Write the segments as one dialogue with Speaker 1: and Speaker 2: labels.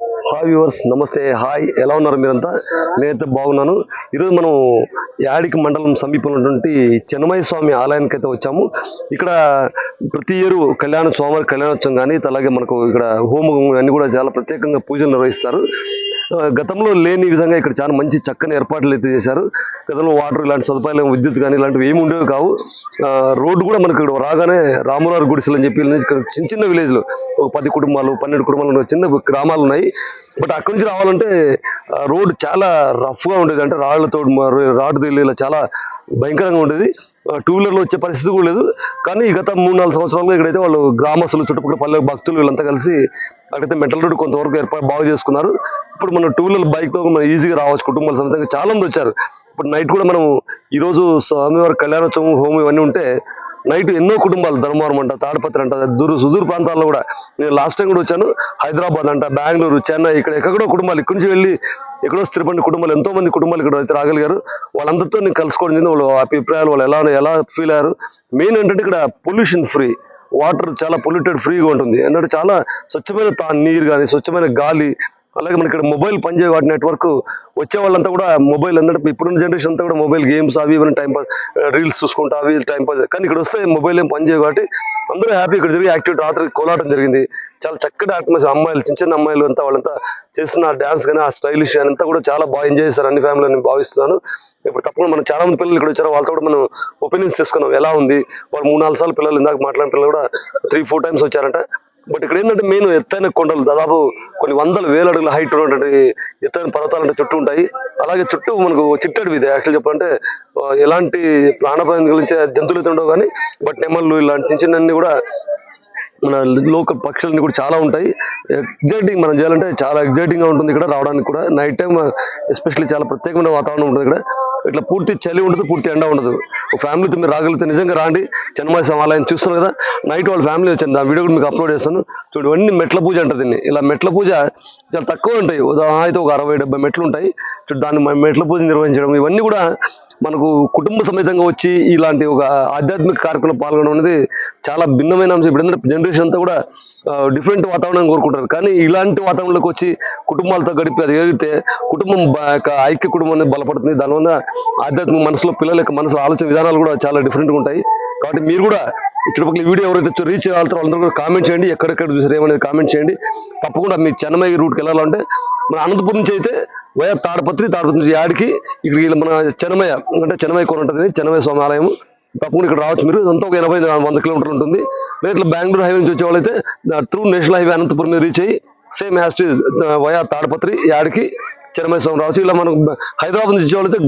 Speaker 1: Hi viewers, నమస్తే. Hi, ఎలా ఉన్నారు మీరంతా? నేనైతే బాగున్నాను. ఈరోజు మనం యాడికి మండలం సమీపంలో ఉన్నటువంటి చెన్నమయ్య స్వామి ఆలయానికి అయితే వచ్చాము. ఇక్కడ ప్రతి ఇయర్ స్వామివారి కళ్యాణోత్సవం కానీ, అలాగే మనకు ఇక్కడ హోమం అన్ని కూడా చాలా ప్రత్యేకంగా పూజలు నిర్వహిస్తారు. గతంలో లేని విధంగా ఇక్కడ చాలా మంచి చక్కని ఏర్పాట్లు అయితే చేశారు. గతంలో వాటర్ ఇలాంటి సదుపాయాలు, విద్యుత్ కానీ ఇలాంటివి ఏమి ఉండేవి కావు. రోడ్డు కూడా మనకి ఇక్కడ రాగానే రాములారు గుడిసెలు అని చెప్పి చిన్న చిన్న విలేజ్లు 10 కుటుంబాలు 12 కుటుంబాలు చిన్న గ్రామాలు ఉన్నాయి. బట్ అక్కడి నుంచి రావాలంటే రోడ్ చాలా రఫ్గా ఉండేది. అంటే రాళ్లతో రాడ్డు తెలియలా చాలా భయంకరంగా ఉండేది. 2 వీలర్లో వచ్చే పరిస్థితి కూడా లేదు. కానీ గత 3-4 సంవత్సరాలుగా ఇక్కడైతే వాళ్ళు గ్రామస్తులు, చుట్టుపక్కల పల్లె భక్తులు వీళ్ళంతా కలిసి అక్కడైతే మెటల్ రోడ్డు కొంతవరకు ఏర్పాటు బాగు చేసుకున్నారు. ఇప్పుడు మనం 2 వీలర్ బైక్తో మనం ఈజీగా రావచ్చు. కుటుంబాల సమేతంగా చాలా మంది వచ్చారు. ఇప్పుడు నైట్ కూడా మనం ఈరోజు స్వామివారి కళ్యాణోత్సవం, హోమం ఇవన్నీ ఉంటే నైట్ ఎన్నో కుటుంబాలు ధర్మవరం అంట, తాడిపత్రి అంట, సుదూర ప్రాంతాల్లో కూడా, నేను లాస్ట్ టైం కూడా వచ్చాను, హైదరాబాద్ అంట, బెంగళూరు, చెన్నై, ఇక్కడ ఎక్కడో కుటుంబాలు ఇక్కడి నుంచి వెళ్ళి ఎక్కడో స్థిరపడిన కుటుంబాలు, ఎంతో మంది కుటుంబాలు ఇక్కడ అయితే రాగలిగారు. వాళ్ళందరితో నేను కలుసుకోవడం జరిగింది. వాళ్ళు అభిప్రాయాలు, వాళ్ళు ఎలా ఫీల్ అయ్యారు. మెయిన్ ఏంటంటే ఇక్కడ పొల్యూషన్ ఫ్రీ, వాటర్ చాలా పొల్యూటెడ్ ఫ్రీగా ఉంటుంది. ఎందుకంటే చాలా స్వచ్ఛమైన నీరు కానీ, స్వచ్ఛమైన గాలి, అలాగే మనకి ఇక్కడ మొబైల్ పనిచేయ వాటి నెట్వర్క్ వచ్చే వాళ్ళంతా కూడా మొబైల్, ఎందుకంటే ఇప్పుడున్న జనరేషన్ అంతా కూడా మొబైల్ గేమ్స్ అవి ఇవన్నీ టైం పాస్, రీల్స్ చూసుకుంటా అవి టైం పాస్. కానీ ఇక్కడ వస్తే మొబైల్ ఏం పనిచేయ కాబట్టి అందరూ హ్యాపీ. ఇక్కడ జరిగే యాక్టివిటీ రాత్రి కోలాటం జరిగింది. చాలా చక్కటి ఆత్మీయ అమ్మాయిలు, చిన్న అమ్మాయిలు అంతా వాళ్ళంతా చేస్తున్న డాన్స్ కానీ, ఆ స్టైలిష్ కానీ అంతా కూడా చాలా బాగా ఎంజాయ్ చేస్తారు అన్ని ఫ్యామిలీ అని భావిస్తున్నాను. ఇప్పుడు తప్పకుండా మనం చాలా మంది పిల్లలు ఇక్కడ వచ్చారు. వాళ్ళతో కూడా మనం ఒపీనియన్స్ తీసుకున్నాం ఎలా ఉంది. వాళ్ళు 3-4 సార్లు పిల్లలు, ఇందాక మాట్లాడిన పిల్లలు కూడా 3-4 టైమ్స్ వచ్చారంట. బట్ ఇక్కడ ఏంటంటే మెయిన్ ఎత్తైన కొండలు, దాదాపు కొన్ని 100,000 అడుగుల హైట్ ఉన్నటువంటి ఎత్తైన పర్వతాలు అంటే చుట్టూ ఉంటాయి. అలాగే చుట్టూ మనకు చిట్టడివి ఇది. యాక్చువల్ చెప్పాలంటే ఎలాంటి ప్రాణాపాయం కలిగించే జంతువులు అయితే ఉండవు కానీ, బట్ నెమళ్ళు ఇలాంటి చిన్న చిన్నన్ని కూడా, మన లోకల్ పక్షులన్నీ కూడా చాలా ఉంటాయి. ఎగ్జైటింగ్ మనం చేయాలంటే చాలా ఎగ్జైటింగ్ గా ఉంటుంది ఇక్కడ రావడానికి కూడా. నైట్ టైం ఎస్పెషల్లీ చాలా ప్రత్యేకమైన వాతావరణం ఉంటుంది ఇక్కడ. ఇట్లా పూర్తి చలి ఉండదు, పూర్తి ఎండ ఉండదు. ఒక ఫ్యామిలీతో మీరు రాగలిగితే నిజంగా రాండి. చెన్నమయ్య స్వామి ఆలయం చూస్తున్నారు కదా, నైట్ వాళ్ళ ఫ్యామిలీ వచ్చాను. ఆ వీడియో కూడా మీకు అప్లోడ్ చేస్తాను చూడండి. ఇవన్నీ మెట్ల పూజ అంటారు దీన్ని. ఇలా మెట్ల పూజ చాలా తక్కువ ఉంటాయి, అయితే ఒక 60-70 మెట్లు ఉంటాయి. దాన్ని మెట్ల పూజ నిర్వహించడం, ఇవన్నీ కూడా మనకు కుటుంబ సమేతంగా వచ్చి ఇలాంటి ఒక ఆధ్యాత్మిక కార్యక్రమంలో పాల్గొనడం అనేది చాలా భిన్నమైన అంశం. ఇప్పుడు జనరేషన్ అంతా కూడా డిఫరెంట్ వాతావరణం కోరుకుంటారు. కానీ ఇలాంటి వాతావరణంలోకి వచ్చి కుటుంబాలతో గడిపి అది ఏదైతే కుటుంబం ఐక్య కుటుంబం అనేది బలపడుతుంది. దానివల్ల ఆధ్యాత్మిక మనసులో పిల్లల యొక్క మనసు ఆలోచన విధానాలు కూడా చాలా డిఫరెంట్గా ఉంటాయి. కాబట్టి మీరు కూడా చుట్టుపక్కల వీడియో ఎవరైతే రీచ్ చేయాలంటారో వాళ్ళందరూ కూడా కామెంట్ చేయండి. ఎక్కడెక్కడ చూసారు ఏమనేది కామెంట్ చేయండి. తప్పకుండా మీ చెన్నమయ్య రూట్కి వెళ్ళాలంటే మన అనంతపురం నుంచి అయితే వయా తాడిపత్రి నుంచి యాడికి ఇక్కడికి మన చెన్నమయ్య అంటే చెన్నమయ్య కోన ఉంటుంది, చెన్నమయ్య స్వామి ఆలయం. తప్పకుండా ఇక్కడ రావచ్చు మీరు. అంతా ఒక 80-100 కిలోమీటర్లు ఉంటుంది. లేదా బెంగళూరు హైవే నుంచి వచ్చే వాళ్ళైతే త్రూ నేషనల్ హైవే అనంతపురం మీద రీచ్ అయ్యి సేమ్ హ్యాస్ వయా తాడిపత్రి యాడికి చెన్నమయ్య స్వామి రావచ్చు. ఇలా మనం హైదరాబాద్ నుంచి వచ్చే వాళ్ళైతే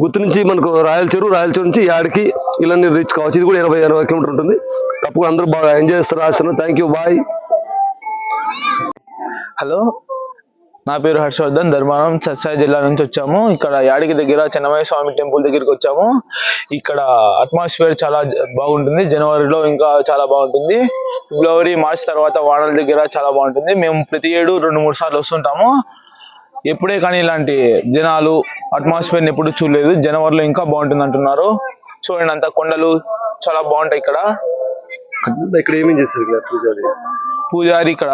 Speaker 1: గుత్తి నుంచి మనకు రాయలచెరువు నుంచి యాడికి ఇలా రీచ్ కావచ్చు. ఇది కూడా 80 కిలోమీటర్లు ఉంటుంది. తప్పకుండా అందరూ బాగా ఎంజాయ్ చేస్తారు రాస్తున్నాను. Thank you, bye.
Speaker 2: హలో, నా పేరు హర్షవర్ధన్. ధర్మవరం సత్సాయి జిల్లా నుంచి వచ్చాము. ఇక్కడ యాడికి దగ్గర చెన్నమయ్య స్వామి టెంపుల్ దగ్గరికి వచ్చాము. ఇక్కడ అట్మాస్ఫియర్ చాలా బాగుంటుంది. జనవరిలో ఇంకా చాలా బాగుంటుంది. ఫిబ్రవరి, మార్చ్ తర్వాత వానల దగ్గర చాలా బాగుంటుంది. మేము ప్రతి ఏడు 2-3 సార్లు వస్తుంటాము. ఎప్పుడే కానీ ఇలాంటి జనాలు అట్మాస్ఫియర్ని ఎప్పుడు చూడలేదు. జనవరిలో ఇంకా బాగుంటుంది అంటున్నారు. చూడండి, అంత కొండలు చాలా బాగుంటాయి ఇక్కడ.
Speaker 1: ఇక్కడ ఏమేం చేస్తారు
Speaker 2: పూజారి ఇక్కడ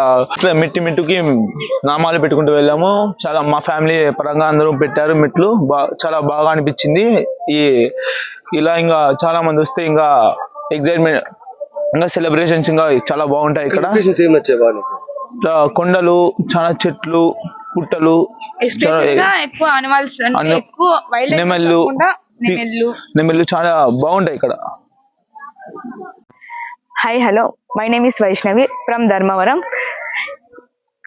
Speaker 2: మెట్టుకి నామాలు పెట్టుకుంటూ వెళ్ళాము. చాలా మా ఫ్యామిలీ పరంగా అందరూ పెట్టారు మెట్లు. చాలా బాగా అనిపించింది. ఇలా ఇంకా చాలా మంది వస్తే ఇంకా ఎగ్జైట్మెంట్, ఇంకా సెలబ్రేషన్స్ ఇంకా చాలా బాగుంటాయి ఇక్కడ. కొండలు, చాలా చెట్లు, పుట్టలు, నెమళ్ళు చాలా బాగుంటాయి ఇక్కడ.
Speaker 3: Hi, hello, my name is Vaishnavi from Dharmavaram.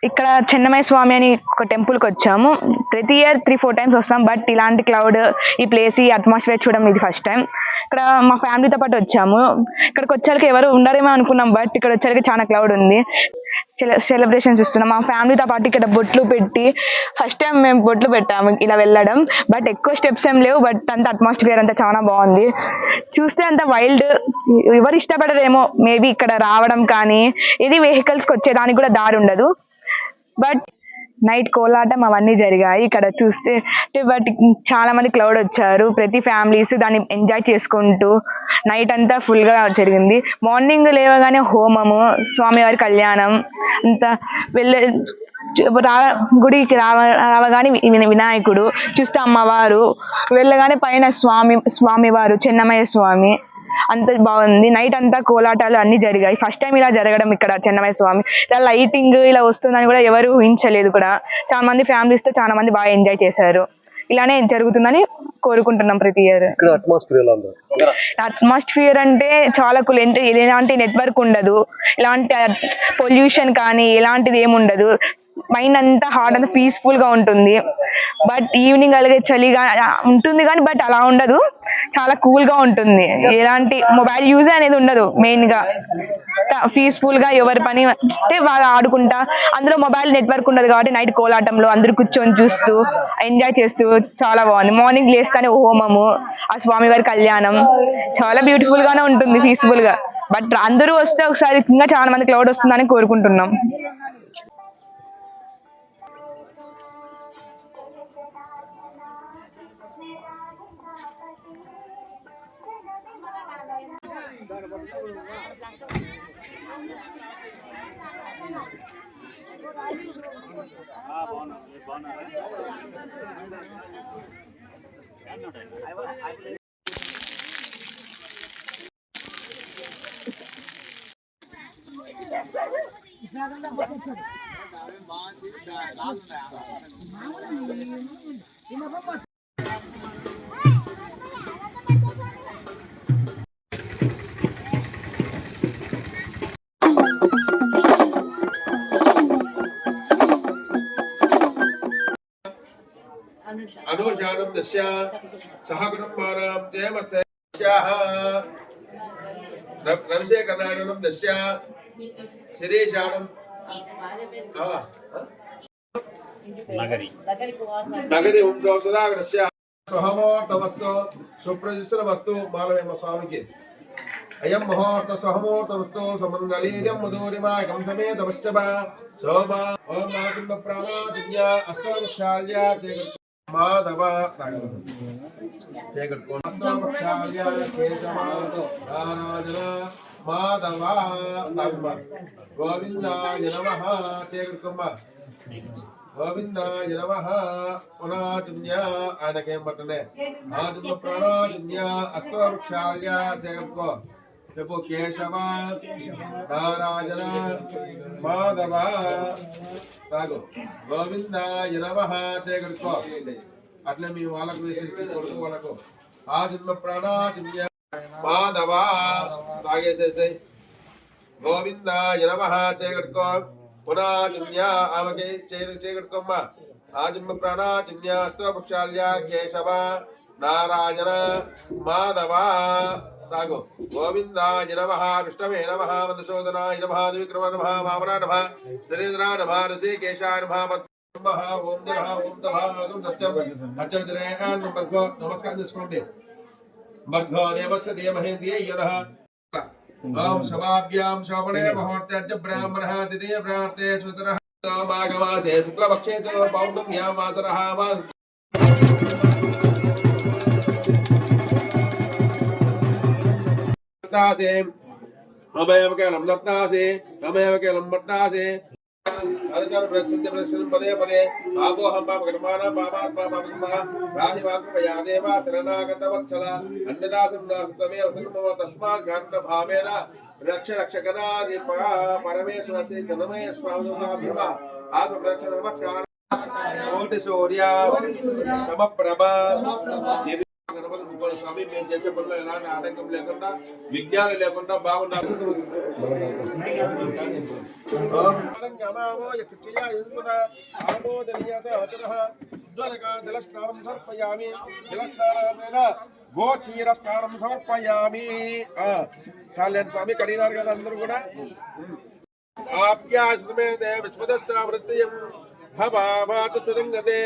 Speaker 3: ఇక్కడ చెన్నమయ్య స్వామి అని ఒక టెంపుల్కి వచ్చాము. ప్రతి ఇయర్ 3-4 టైమ్స్ వస్తాం. బట్ ఇలాంటి క్లౌడ్, ఈ ప్లేస్, ఈ అట్మాస్ఫియర్ చూడడం ఇది ఫస్ట్ టైం. ఇక్కడ మా ఫ్యామిలీతో పాటు వచ్చాము. ఇక్కడికి వచ్చేసరికి ఎవరు ఉండరేమో అనుకున్నాం. బట్ ఇక్కడ వచ్చేసరికి చాలా క్లౌడ్ ఉంది. సెలబ్రేషన్స్ ఇస్తున్నాం. మా ఫ్యామిలీతో పాటు ఇక్కడ బొట్లు పెట్టి ఫస్ట్ టైం మేము బొట్లు పెట్టాము ఇలా వెళ్ళడం. బట్ ఎక్కువ స్టెప్స్ ఏం లేవు. బట్ అంత అట్మాస్ఫియర్ అంతా చాలా బాగుంది. చూస్తే అంత వైల్డ్, ఎవరు ఇష్టపడరేమో మేబీ ఇక్కడ రావడం. కానీ ఇది వెహికల్స్కి వచ్చేదానికి కూడా దారి ఉండదు. బట్ నైట్ కోలాటం అవన్నీ జరిగాయి ఇక్కడ చూస్తే. బట్ చాలా మంది క్లౌడ్ వచ్చారు. ప్రతి ఫ్యామిలీస్ దాన్ని ఎంజాయ్ చేసుకుంటూ నైట్ అంతా ఫుల్గా జరిగింది. మార్నింగ్ లేవగానే హోమము, స్వామివారి కళ్యాణం అంతా గుడికి రావగానే వినాయకుడు, చూస్తే అమ్మవారు, వెళ్ళగానే పైన స్వామివారు చెన్నమయ్య స్వామి, అంత బాగుంది. నైట్ అంతా కోలాటాలు అన్ని జరిగాయి. ఫస్ట్ టైం ఇలా జరగడం ఇక్కడ చెన్నమయ్య స్వామి. ఇలా లైటింగ్ ఇలా వస్తుందని కూడా ఎవరు ఊహించలేదు కూడా. చాలా మంది ఫ్యామిలీస్ తో చాలా మంది బాగా ఎంజాయ్ చేశారు. ఇలానే జరుగుతుందని కోరుకుంటున్నాం ప్రతి ఇయర్. అట్మాస్ఫియర్ అంటే చాలా కూల్. ఎలాంటి నెట్వర్క్ ఉండదు, ఇలాంటి పొల్యూషన్ కానీ ఎలాంటిది ఏమి ఉండదు. మైండ్ అంతా హార్ట్ అంతా పీస్ఫుల్ గా ఉంటుంది. బట్ ఈవినింగ్ అలాగే చలిగా ఉంటుంది కానీ బట్ అలా ఉండదు, చాలా కూల్ గా ఉంటుంది. ఎలాంటి మొబైల్ యూజ్ అనేది ఉండదు. మెయిన్ గా పీస్ఫుల్ గా ఎవరి పని అంటే వాళ్ళు ఆడుకుంటా, అందులో మొబైల్ నెట్వర్క్ ఉండదు కాబట్టి నైట్ కోలాటంలో అందరూ కూర్చొని చూస్తూ ఎంజాయ్ చేస్తూ చాలా బాగుంది. మార్నింగ్ లేస్తానే హోమము, ఆ స్వామివారి కళ్యాణం చాలా బ్యూటిఫుల్ గానే ఉంటుంది, పీస్ఫుల్ గా. బట్ అందరూ వస్తే ఒకసారి ఇంకా చాలా మంది క్లౌడ్ వస్తుందని కోరుకుంటున్నాం.
Speaker 4: अनुशानं दस्या सहकुटुम्बानां जयमस्याः रविशे कर्णाटनं दस्या शिरीशानं नगरी वंशो सुधाकरस्य सहमोर्तवस्तु सुप्रजिस्रवस्तु मालवेम स्वामिके अयं मुहूर्त सहमूर्तवस्तु समङ्गलीर्यं मधुरिमायकं समेतवश्चपा शोभा ओम मातृ प्राणादिन्या अष्टोपचार्या चेक माधव चेक अष्टोपचार्या केशवादो नारायण माधव गोविंदाय नमः चेक गोविंदाय नमः पुनाजुन्या आनके मटने आजुम प्राणाजुन्या अष्टोपचार्या चेक చెప్పు కేశవ నారాయణ మాధవ తాగు గోవిందాయ నమః చేయగలుగుకో. అట్లే మీ వాళ్ళకు వేసి కొడుకు వాళ్ళకు ఆ జన్మ ప్రాణాజన్య మాధవ తాగేసేసాయి. గోవిందాయ నమః చేయగలుగుకో. పునాజన్య ఆమెకి చేయగలుగుకోమ్మ. ఆ జన్మ ప్రాణాజన్య అష్టోపక్షాల్య కేశవ నారాయణ మాధవ తాగు. గోవిందాయ నమః విష్ణవే నమః మధుసూదనాయ నమః త్రివిక్రమ నమః వామనాయ నమః శ్రీధరాయ నమః ఋషికేశాయ నమః నమః ఓం నమః ఓం నమస్కారం చేసుకోండి. భర్గో దేవస్య ధీమహి ధియో యనః ఓం శవాభ్యాం శోభనే ముహూర్తే బ్రాహ్మణః ద్వితీయ ప్రాప్తే సుతరః మాఘమాసే శుక్లపక్షే చ పౌర్ణమ్యాం మాతరః से अमयव केवलं दत्तासे अमयव केवलं वर्तासे अनकर प्रसन्न प्रसन्न पदे पदे आपोहं पाप कर्माणां पापात्मा पापसंभः राहिवात्मया देवा शरणागत वत्सल अन्नदासं दासत्वमेव सर्वमो तस्मात् गान्न भावेन रक्ष रक्षकनादिप परमेश्वरस्य जनमय स्वामिनोदाभ्यः आत्मरक्षण नमस्कार कोटि सूर्य समप्रभा స్వామి మేము చేసే పనులు ఎలాంటి ఆటంకం లేకుండా విజ్ఞానం లేకుండా బాగుండాలి. జలస్నానం సమర్పయామి. జలస్నానం గోక్షీరస్నానం సమర్పయామి. చాలేండి స్వామి కడిగినారు కదా అందరూ కూడా. ఆప్యాసమేతే విశ్వదష్టావృత్యం भवावाच सदंगते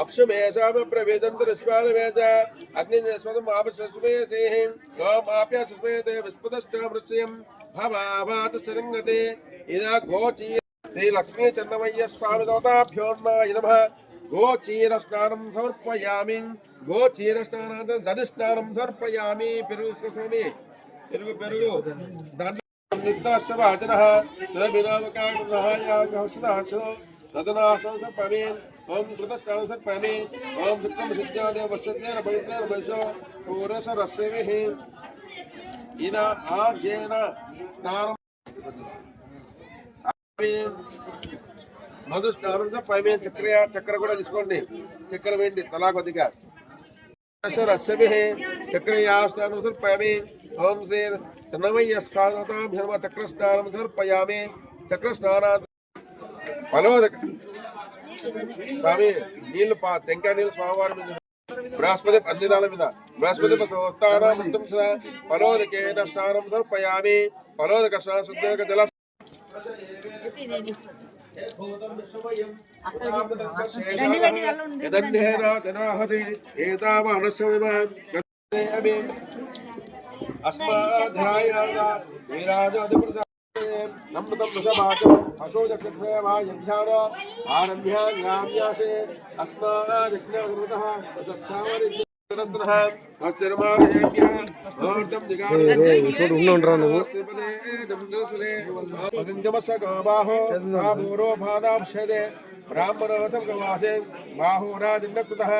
Speaker 4: अक्षमेशाम प्रवेदंतरस्वालवेच अग्निस्वदम आवश्यस्वेसेः गोमाप्य सुस्मेते विस्पदष्टामृत्यं भवावाच सदंगते इदा गोची श्री लक्ष्मी चन्नमय्य स्वामी दोताभ्योन्माय नमः. गोचीरस्नानं समर्पयामि. गोचीरस्नानानन्तरं दधिस्नानं समर्पयामि. पेरुगु स्वामी पेरुगु दण्डनिर्दास्य वाचनः तद्विनामकारणसहायाय हंसदासो तदनाशं सर्पमेन ओम कृतस्नानं सर्पमेन ओम शुक्लं सिद्धादेव वश्यतेन पवित्रेण वैशो शोरस रस्यमेः इना आर्जेन स्नानं मधु स्नानं सर्पमेन चक्र కూడా తీసుకోండి చక్కెర వేయండి తలా కొద్దిగా रस्यभिः चक्रया स्नानं सर्पयामि ओम श्री चन्नमय्य स्वागताभ्यर्म चक्रस्नानं सर्पयामि चक्रस्नानात् फलोदक स्वामी नील तेंका नील स्वामिवार में बृहस्पति अन्यदान में बृहस्पति संस्थानां मुक्तं स फलोदकेन स्नानं सर्पयामि फलोदक स्नानं शुद्धोदक जल यदन्येनाहते एतावानस्यमिमां गच्छामि अस्माध्यायाना वीराजोदिप्रसादे नम्रतं वृषभाचं अशोचक्षत्रेवायध्यान आरभ्य ग्राम्यासे अस्मादिज्ञानृतः तस्सावरिज्ञस्तनः अस्तिर्माभ्यः भवतं जिगामसगाबाहो ब्राह्मणवसंगवासे बाहुराजन्नकृतः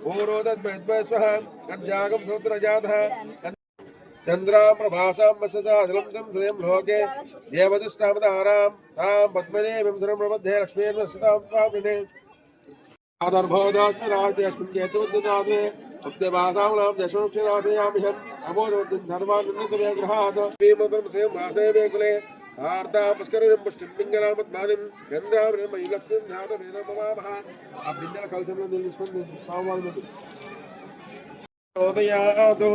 Speaker 4: पूर्वोदद्वैद्वैस्वः कज्जागं सूत्रजातः चन्द्राप्रभासां वसदा जलं स्वयं लोके देवदुष्टामदारां तां पद्मने विंसरं प्रमध्ये लक्ष्मीर्वसतां स्वामिने आदर्भोदास्मिरार्थे अस्मिन् केतुवद्ददाते उक्तवासां दशोक्षराशयामिहम् अमोदवद्दिं सर्वान्वितविग्रहात् श्रीमतं स्वयं वासे वेकुले आर्ता पुष्करिं पुष्टिं पिङ्गलामद्मानिं चन्द्रावृं लक्ष्मीं ध्यातवेन ममामः आ पिङ्गल कलशं निलिस्कुं स्वामिवारिं ओदयातु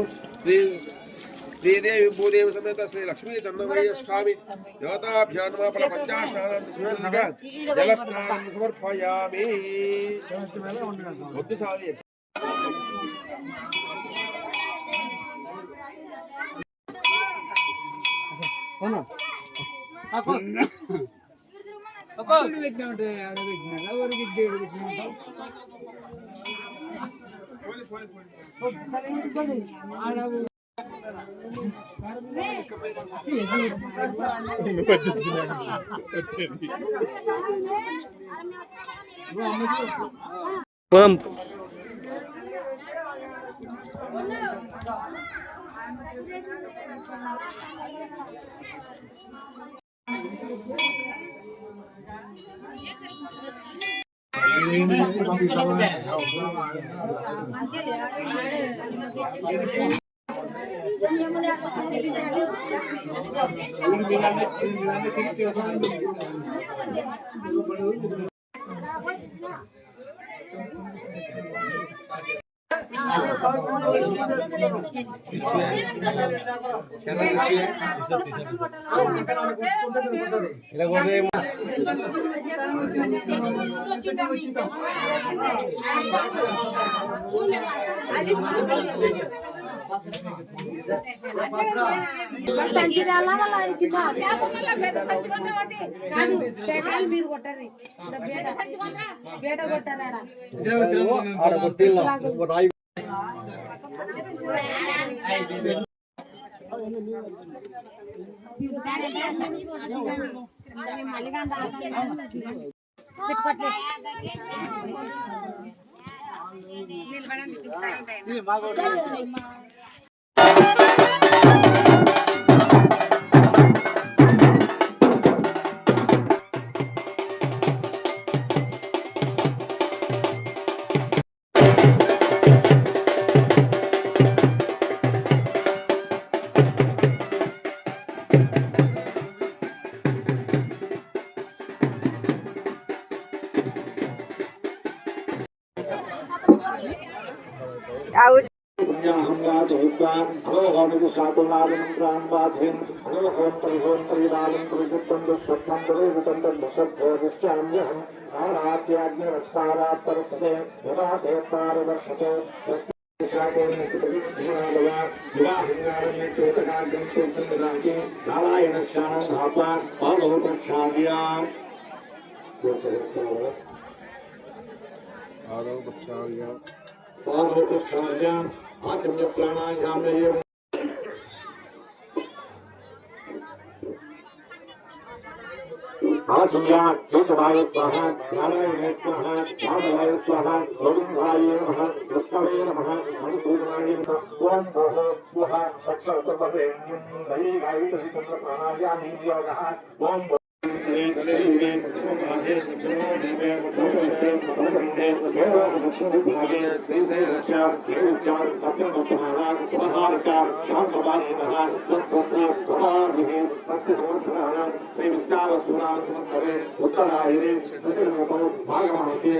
Speaker 4: श्रीदेवी भूदेवी समेत श्री लक्ष्मी चन्नमय्य स्वामी देवताभ्यां नमः पंचास्नानं जलस्नानं समर्पयामि बुद्धि स्वामी आचम्य प्राणायाम आज
Speaker 5: सूर्या केशवाय स्वाहा नारायणाय स्वाहा स्वाहाय स्वाहा गोविंदाय नमः कृष्णाय नमः मधुसूदनाय नमः ओम भोः भुवः तत्सवितुर्वरेण्यं दैवी गायत्री चन्द्र प्राणायामि योगः ओम उत्तरायणे सचिरमतो भागमासे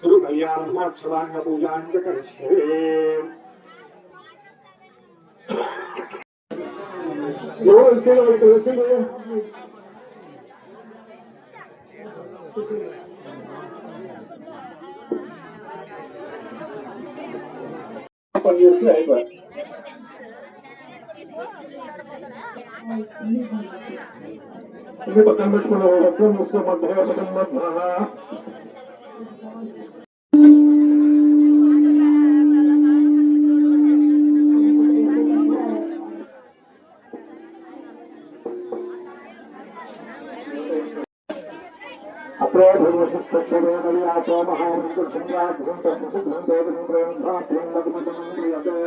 Speaker 5: गुरु कल्याण मोक्षवान्य पूजां च करिष्ये ini pekan berkulah walaupun muslim madzhab pekan madzhab अपने भूमिष्ठ क्षेत्र में आशा महामंत्र संग्राम भूमि प्रसिद्ध देव प्रेम भाव लगमतम क्रियते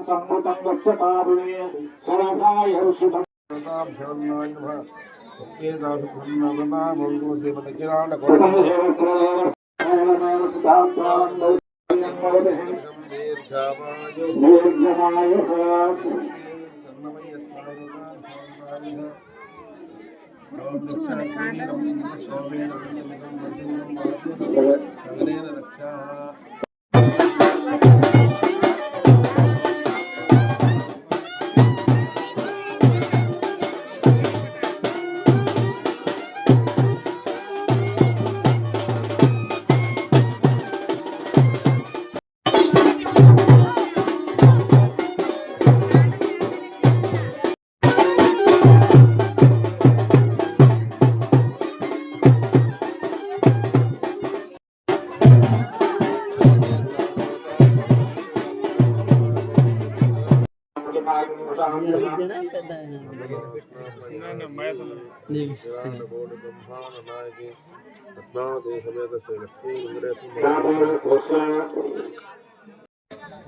Speaker 5: सम्मुतं वस्य पावने सरभाय हर्षितं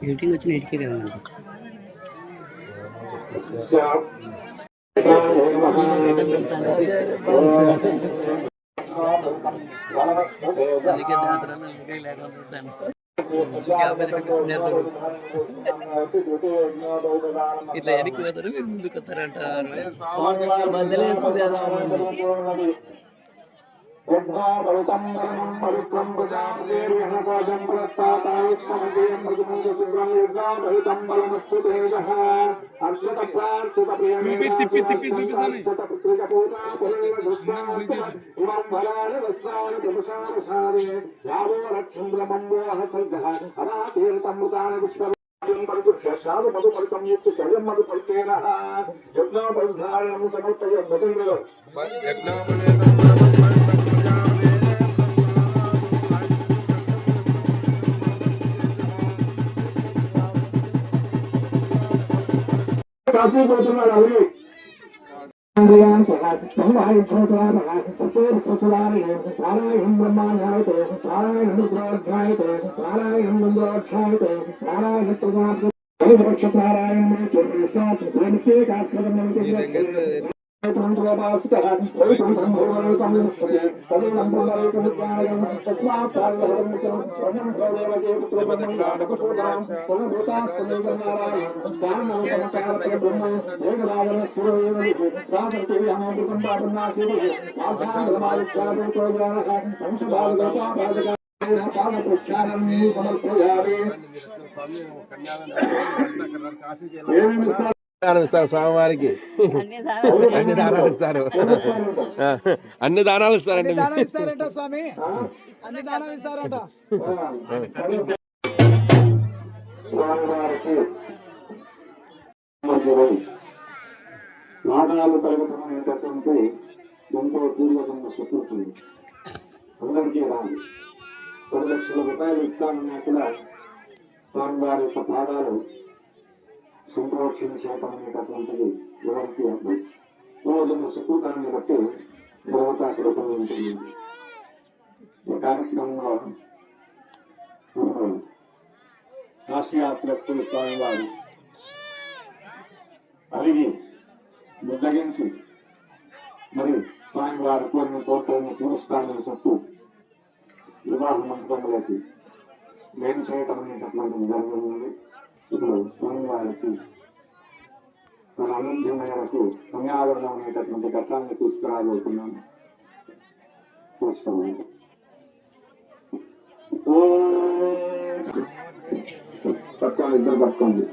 Speaker 6: ఎడిటింగ్ వచ్చిన ఎడికే కదా ఇట్లా ఎడికి పోతారు మీరు ముందుకు వస్తారంటారు మధ్యలో వేసుకుంటే ఎలా
Speaker 5: यज्ञापरितं परमं पवित्रं प्रजापतेर्यः साजं प्रस्ताताय समवें मृदुमुख शुभ्रं यज्ञापरितं बलमस्तु तेजः अर्चत प्रार्चित प्रियमेनार्चत पुत्रिकपूता पुरन्दुष्टार्चत इमं वराणि वस्त्राणि प्रपुषामशारे यावो रक्षुन्द्रमम्बोः सर्गः अनातीर्थमृतानि पुष्प साधु मधुपरितं युक्त शल्यं मधुपरितेनः यज्ञोपरिधारणं समर्पय मधुन्द्र काशी गोतुमार अभी इंद्रियां चला तंगाई छोटा रहा ततेर ससुराले नारायण ब्रह्माध्यायते नारायण रुद्राध्यायते नारायण मंद्राध्यायते नारायण प्रजापति नारायण में के निष्ठा प्रेम के का अक्षर में మంత్రోపాసకః వైకుంఠం భోగైకం విముష్యతే తదేనం పునరైకం విజ్ఞానయం తస్మాత్ కారణం బ్రహ్మదేవకే పుత్రో బ్రహ్మణామకుశోభాం సర్వభూతాస్తమేకం నారాయణం జ్ఞానోపమకారక బ్రహ్మ ఏకరాజన శివయేన రాజంతేయామృతం పాపన్నాశివే ఆధారమాయుక్షాదుతో జ్ఞానః వంశభాగోపాపాదక పాదప్రక్షాళనం సమర్పయామి. ఏమేమి
Speaker 4: ఇస్తారు స్వామివారికి? అన్ని దానాలు ఇస్తారు. అన్ని దానాలు ఇస్తారండి.
Speaker 7: ఇస్తారట స్వామి, అన్ని దానం ఇస్తారట.
Speaker 5: స్వామివారికి నాగాలు కలుగుతున్నటువంటి ఎంతో పూర్వజన్మ సుకృతులు అందరికీ రాదు. 10 లక్షల రూపాయలు ఇస్తామన్నా కూడా స్వామివారి యొక్క పాదాలు సంప్రోక్షించేటటువంటిది ఎవరికి అంది. పూర్వజన్మ సుకృతాన్ని బట్టి దేవతా కృతం ఉంటుంది. ఈ కార్యక్రమంలో కాశీయాత్రకు స్వామివారు అడిగి ముద్దగించి మరి స్వామివారు కొన్ని కోట్లను తీరుస్తానని చెప్పు వివాహ మంత్రంలోకి నేను చేయటం అనేటటువంటిది జరిగింది. ఇప్పుడు స్వామివారికి తన అనుభవం మేరకు కన్యావరణం అనేటటువంటి ఘట్టాన్ని తీసుకురాబోతున్నాను. చూస్తున్నాను. పట్టుకోండి, ఇద్దరు పట్టుకోండి.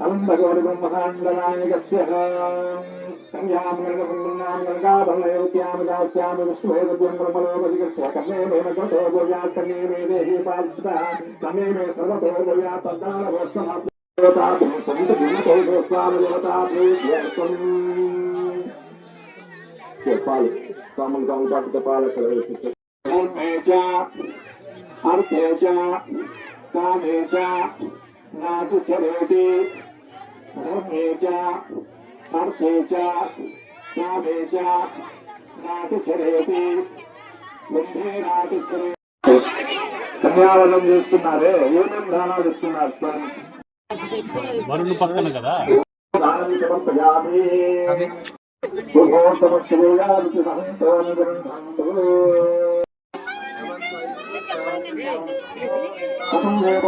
Speaker 5: అలం భగవతి బ్రహ్మకాండనాయకస్య కన్యాం గణకసంపన్నాం గణకాభరణయోత్యామి దాస్యామి విష్ణువేదవ్యం బ్రహ్మలోకజిగస్య కన్నే మే నగతో భూయాత్ కన్నే మే దేహి పార్శ్వతః కన్నే మే సర్వతో భూయాత్ తద్దానభోక్షమాప్నోతాం సంతతిమతో స్వామిదేవతాప్రీత్యర్థం. పాలు కాములు కాములు పాటు పాలు అక్కడ వేసి అర్థే చ కామే చ నాతి చరేతి ధర్మే చ అర్థే చ కామే చ నాతి చరేతి బంధే నాతి చరేతి. కన్యావరణం చేస్తున్నారే, ఏమేమి దానాలు ఇస్తున్నారు స్వామి?
Speaker 8: పక్కన కదా
Speaker 5: దానం సమర్పయామి. శుభోత్తమస్తు భూయామి మహంతోని గ్రంథంతో సమన్వేవ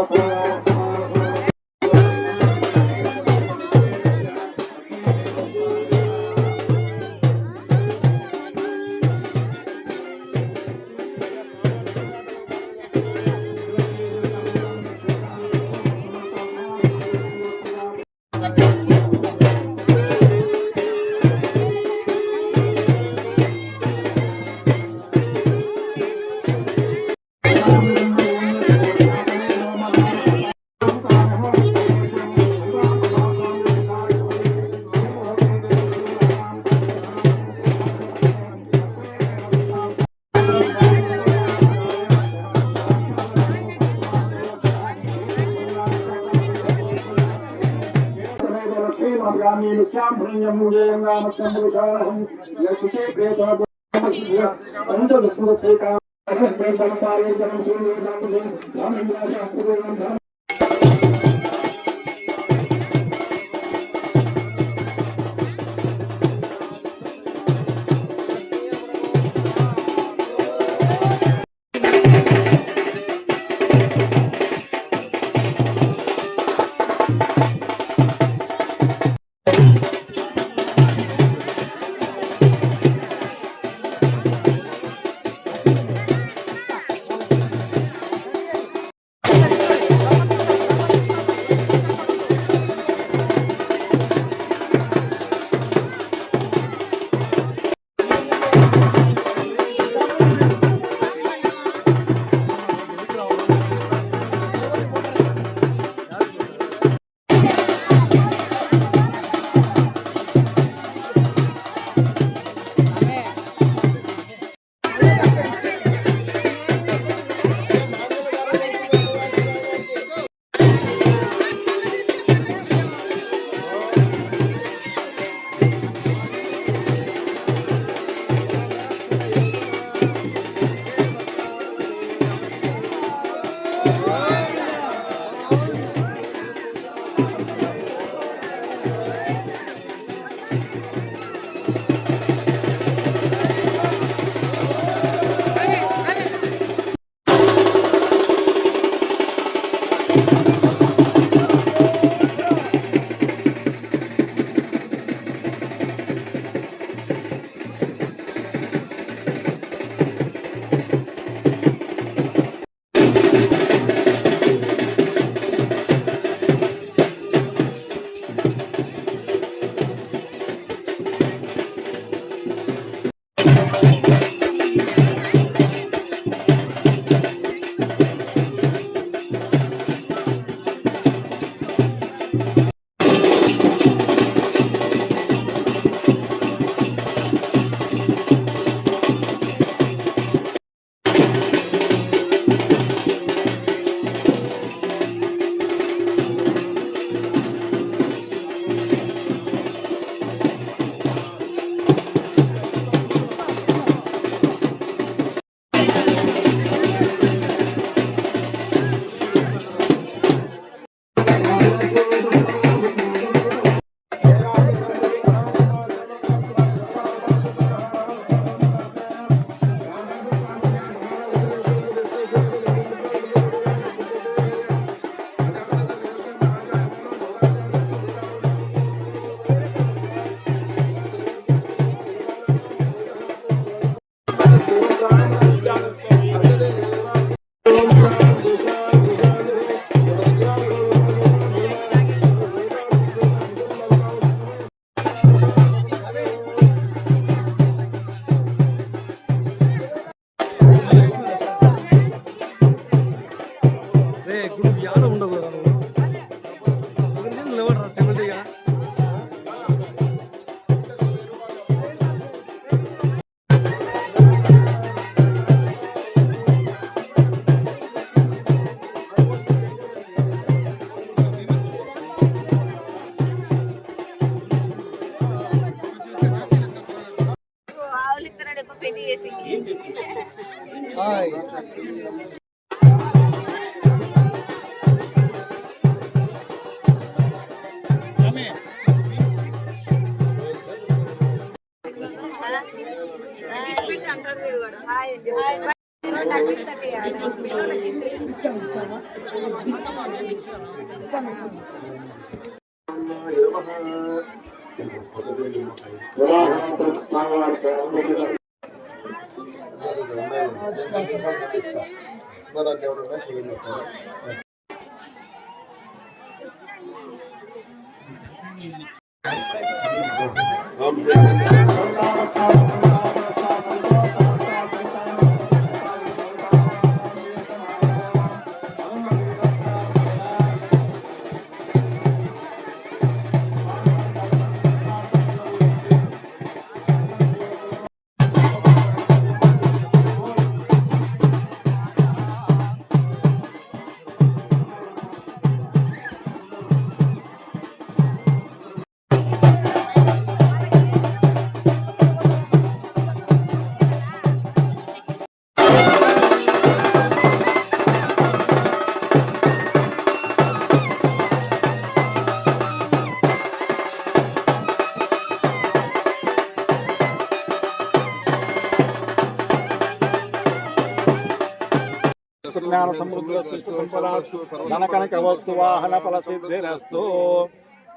Speaker 5: జ్ఞాన సమృద్ధిరస్తు సంపదాస్తు ధనకనక వస్తు వాహన ఫల సిద్ధిరస్తు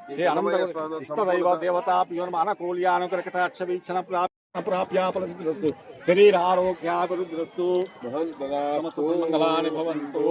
Speaker 5: శ్రీ అనంత ఇష్టదైవ దేవతాప్యోన్మానకూల్యానుకరకటాక్ష వీక్షణ ప్రాప్య ఫల సిద్ధిరస్తు శరీర ఆరోగ్యాభివృద్ధిరస్తు సమస్త సన్మంగళాని భవంతు.